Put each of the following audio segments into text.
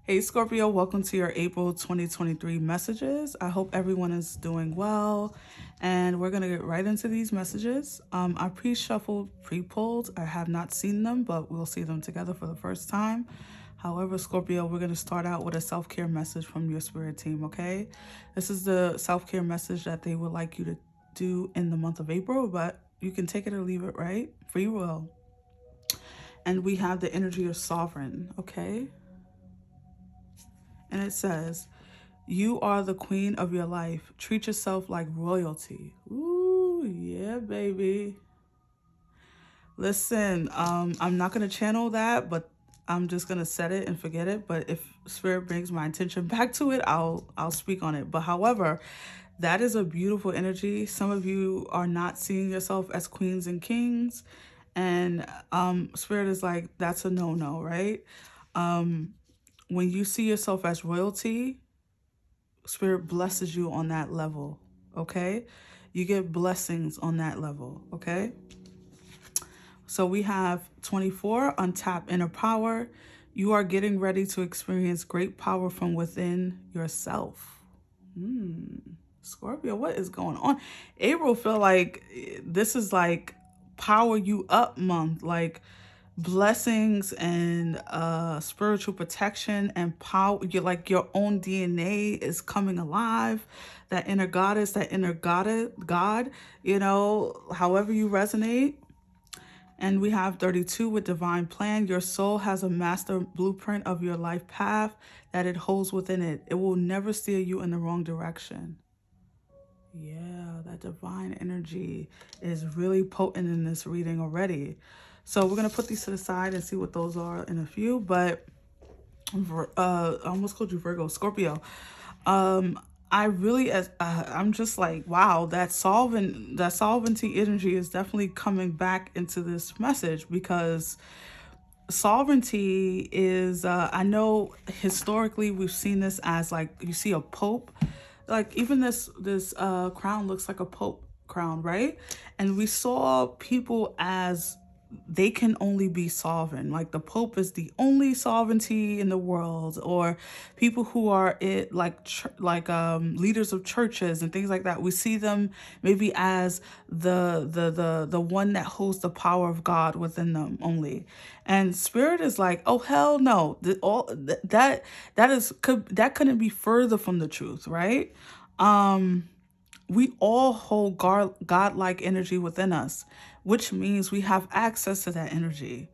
Hey Scorpio, welcome to your April 2023 messages. I hope everyone is doing well. And we're going to get right into these messages. I pre-shuffled, pre-pulled. I have not seen them, but we'll see them together for the first time. However, Scorpio, we're going to start out with a self-care message from your spirit team, okay? This is the self-care message that they would like you to do in the month of April, but you can take it or leave it, right? Free will. And we have the energy of sovereign, okay? And it says, you are the queen of your life. Treat yourself like royalty. Ooh, yeah, baby. Listen, I'm not going to channel that, but I'm just going to set it and forget it. But if spirit brings my attention back to it, I'll speak on it. But however, that is a beautiful energy. Some of you are not seeing yourself as queens and kings. And spirit is like, that's a no-no, right? When you see yourself as royalty, spirit blesses you on that level, okay? You get blessings on that level, okay? So we have 24, untap inner power. You are getting ready to experience great power from within yourself. Scorpio, what is going on? April feel like this is like power you up month, like blessings and spiritual protection and power. You're like your own DNA is coming alive. That inner goddess, that inner God, you know, however you resonate. And we have 32 with divine plan. Your soul has a master blueprint of your life path that it holds within it. It will never steer you in the wrong direction. Yeah, that divine energy is really potent in this reading already. So we're going to put these to the side and see what those are in a few. But I almost called you Virgo, Scorpio. I really, I'm just like, wow, that sovereignty energy is definitely coming back into this message because sovereignty is, I know historically we've seen this as like, you see a pope, like even this crown looks like a pope crown, right? And we saw people as they can only be sovereign, like the pope is the only sovereignty in the world, or people who are it like leaders of churches and things like that. We see them maybe as the one that holds the power of God within them only. And spirit is like, oh hell no, that couldn't be further from the truth, right? We all hold godlike energy within us, which means we have access to that energy.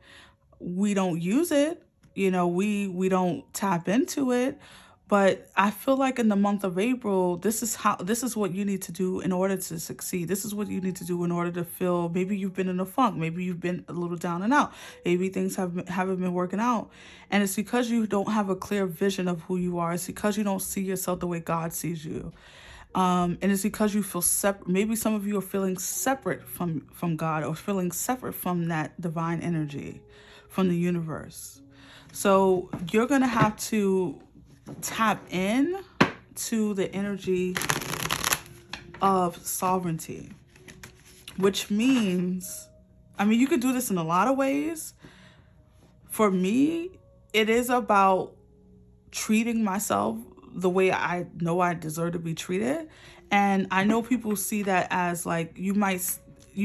We don't use it, you know, we don't tap into it. But I feel like in the month of April, this is what you need to do in order to succeed. This is what you need to do in order to feel, maybe you've been in a funk, maybe you've been a little down and out, maybe things haven't been working out. And it's because you don't have a clear vision of who you are. It's because you don't see yourself the way God sees you. And it's because you feel separate. Maybe some of you are feeling separate from God, or feeling separate from that divine energy, from the universe. So you're going to have to tap in to the energy of sovereignty, which means, I mean, you could do this in a lot of ways. For me, it is about treating myself the way I know I deserve to be treated. And I know people see that as like, you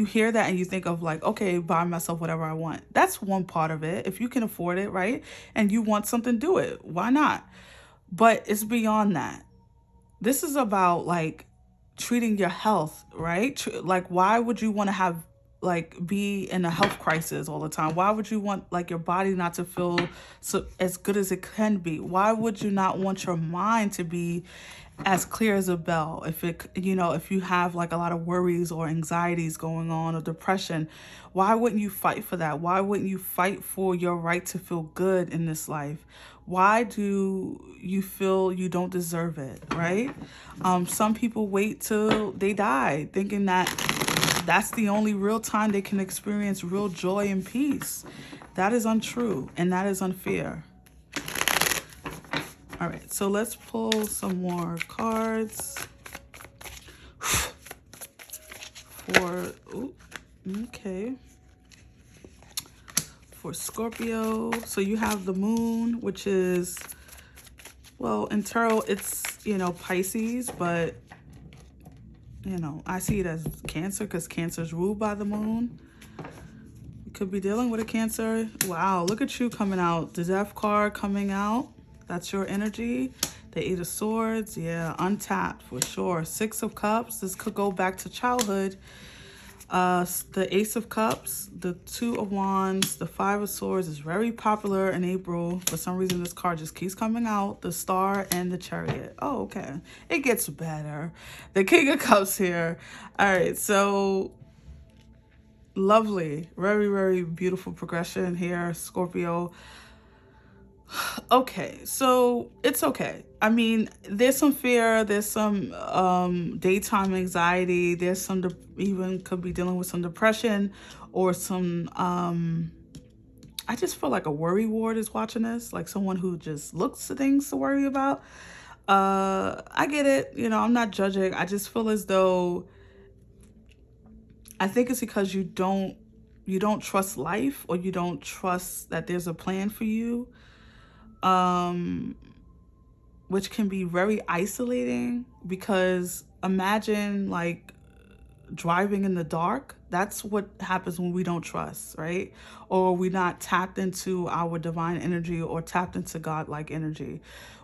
hear that and you think of like, okay, buy myself whatever I want. That's one part of it. If you can afford it, right? And you want something, do it. Why not? But it's beyond that. This is about like treating your health, right? Like, why would you want to have like be in a health crisis all the time? Why would you want like your body not to feel so as good as it can be? Why would you not want your mind to be as clear as a bell? If it, you know, if you have like a lot of worries or anxieties going on or depression, why wouldn't you fight for that? Why wouldn't you fight for your right to feel good in this life? Why do you feel you don't deserve it, right? Some people wait till they die thinking that that's the only real time they can experience real joy and peace. That is untrue and that is unfair. All right, so let's pull some more cards for, okay, for Scorpio. So you have the moon, which is Well, in tarot, it's, Pisces, but, I see it as Cancer because Cancer is ruled by the moon. You could be dealing with a Cancer. Wow, look at you coming out. The Death card coming out. That's your energy. The Eight of Swords, yeah, untapped for sure. Six of Cups, this could go back to childhood. The Ace of Cups, the Two of Wands, the Five of Swords is very popular in April. For some reason, this card just keeps coming out. The Star and the Chariot. Oh, okay. It gets better. The King of Cups here. All right, so lovely. Very, very beautiful progression here, Scorpio. Okay, so it's okay. I mean, there's some fear, there's some daytime anxiety, there's some even could be dealing with some depression or some I just feel like a worry ward is watching this, like someone who just looks at things to worry about. I get it, I'm not judging. I just feel as though I think it's because you don't trust life, or you don't trust that there's a plan for you, which can be very isolating, because imagine like driving in the dark. That's what happens when we don't trust, right? Or we're not tapped into our divine energy or tapped into God-like energy.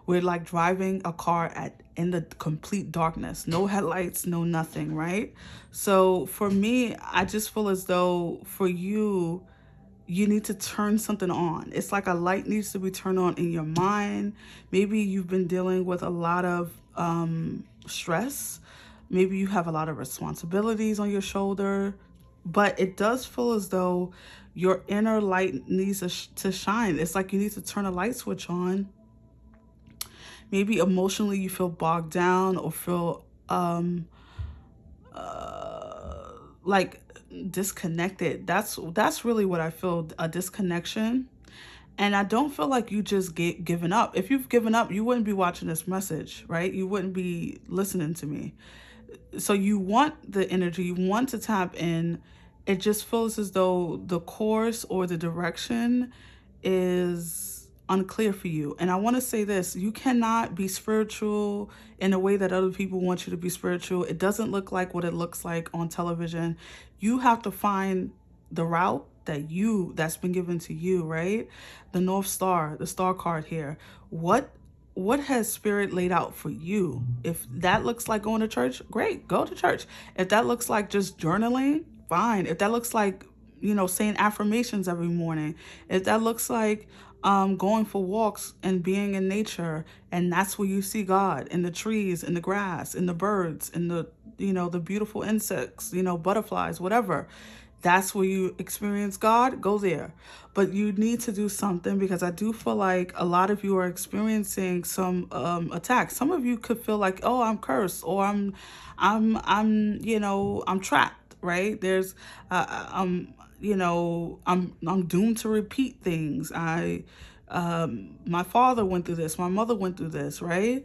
We're like driving a car in the complete darkness, no headlights, no nothing, right? So for me, I just feel as though for you need to turn something on. It's like a light needs to be turned on in your mind. Maybe you've been dealing with a lot of stress. Maybe you have a lot of responsibilities on your shoulder, but it does feel as though your inner light needs to shine. It's like you need to turn a light switch on. Maybe emotionally you feel bogged down or feel like disconnected. That's really what I feel, a disconnection. And I don't feel like you just given up. If you've given up, you wouldn't be watching this message, right? You wouldn't be listening to me. So you want the energy, you want to tap in. It just feels as though the course or the direction is unclear for you. And I want to say this, you cannot be spiritual in a way that other people want you to be spiritual. It doesn't look like what it looks like on television. You have to find the route that's been given to you, right? The North Star, the star card here. What has spirit laid out for you? If that looks like going to church, great, go to church. If that looks like just journaling, fine. If that looks like, saying affirmations every morning, if that looks like going for walks and being in nature, and that's where you see God, in the trees, in the grass, in the birds, in the beautiful insects, butterflies, whatever. That's where you experience God, go there. But you need to do something, because I do feel like a lot of you are experiencing some attacks. Some of you could feel like, oh, I'm cursed, or I'm trapped, right? There's, I'm doomed to repeat things. My father went through this, my mother went through this, right?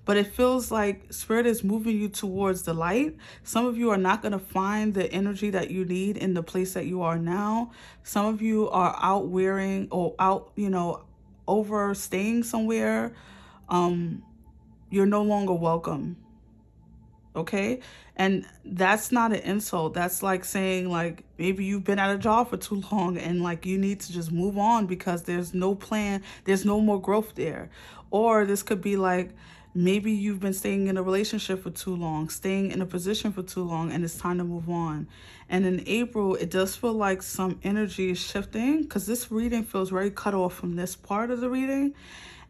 But it feels like spirit is moving you towards the light. Some of you are not going to find the energy that you need in the place that you are now. Some of you are out wearing or out, overstaying somewhere. You're no longer welcome. Okay. And that's not an insult. That's like saying, like, maybe you've been at a job for too long and like you need to just move on because there's no plan, there's no more growth there. Or this could be like, maybe you've been staying in a relationship for too long, staying in a position for too long, and it's time to move on. And in April, it does feel like some energy is shifting, because this reading feels very cut off from this part of the reading.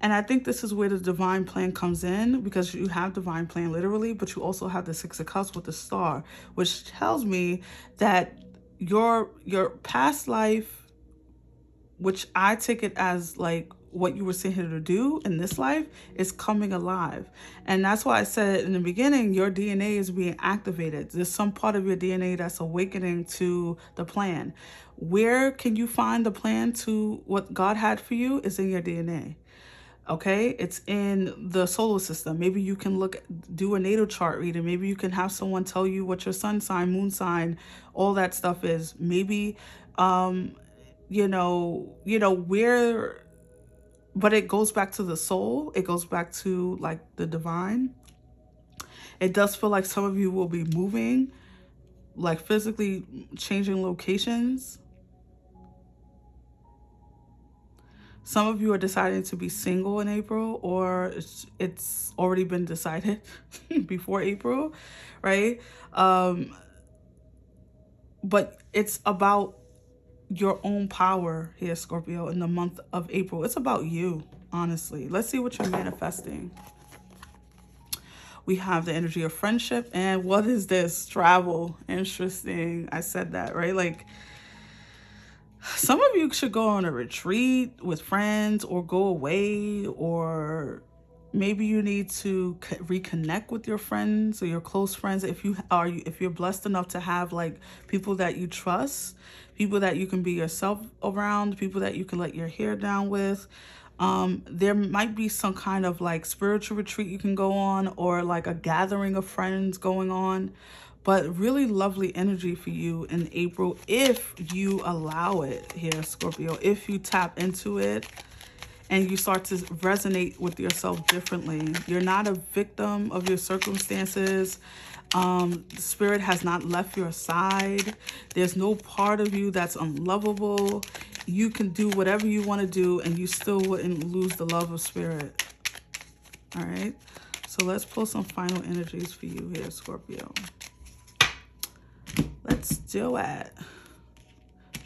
And I think this is where the divine plan comes in, because you have divine plan literally, but you also have the Six of Cups with the star, which tells me that your past life, which I take it as like what you were sent here to do in this life, is coming alive. And that's why I said in the beginning, your DNA is being activated. There's some part of your DNA that's awakening to the plan. Where can you find the plan to what God had for you? Is in your DNA. Okay, it's in the solar system. Maybe you can do a natal chart reading. Maybe you can have someone tell you what your sun sign, moon sign, all that stuff is. Maybe, where but it goes back to the soul. It goes back to like the divine. It does feel like some of you will be moving, like physically changing locations. Some of you are deciding to be single in April, or it's already been decided before April, right? But it's about your own power here, Scorpio, in the month of April. It's about you, honestly. Let's see what you're manifesting. We have the energy of friendship. And what is this? Travel. Interesting. I said that, right? Like, some of you should go on a retreat with friends or go away, or maybe you need to reconnect with your friends or your close friends if you're blessed enough to have like people that you trust, people that you can be yourself around, people that you can let your hair down with. There might be some kind of like spiritual retreat you can go on, or like a gathering of friends going on. But really lovely energy for you in April if you allow it here, Scorpio. If you tap into it and you start to resonate with yourself differently. You're not a victim of your circumstances. Spirit has not left your side. There's no part of you that's unlovable. You can do whatever you want to do and you still wouldn't lose the love of Spirit. All right. So let's pull some final energies for you here, Scorpio. Let's do it.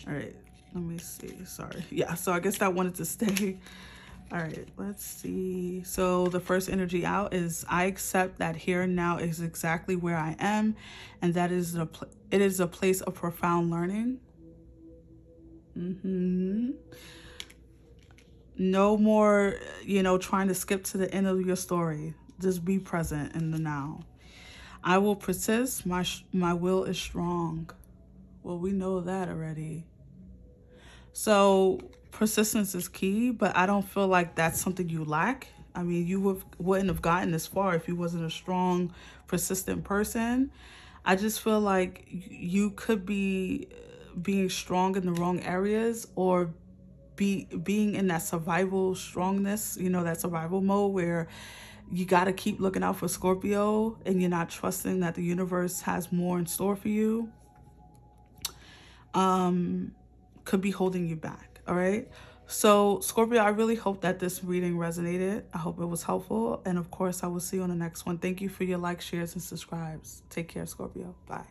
All right. Let me see. Sorry. Yeah. So I guess I wanted to stay. All right, let's see. So the first energy out is I accept that here and now is exactly where I am, and that is it is a place of profound learning. No more, trying to skip to the end of your story. Just be present in the now. I will persist. My will is strong. Well, we know that already. So persistence is key, but I don't feel like that's something you lack. I mean, you wouldn't have gotten this far if you wasn't a strong, persistent person. I just feel like you could be being strong in the wrong areas, or being in that survival strongness, that survival mode where you got to keep looking out for Scorpio and you're not trusting that the universe has more in store for you. Could be holding you back. All right. So Scorpio, I really hope that this reading resonated. I hope it was helpful. And of course, I will see you on the next one. Thank you for your likes, shares, and subscribes. Take care, Scorpio. Bye.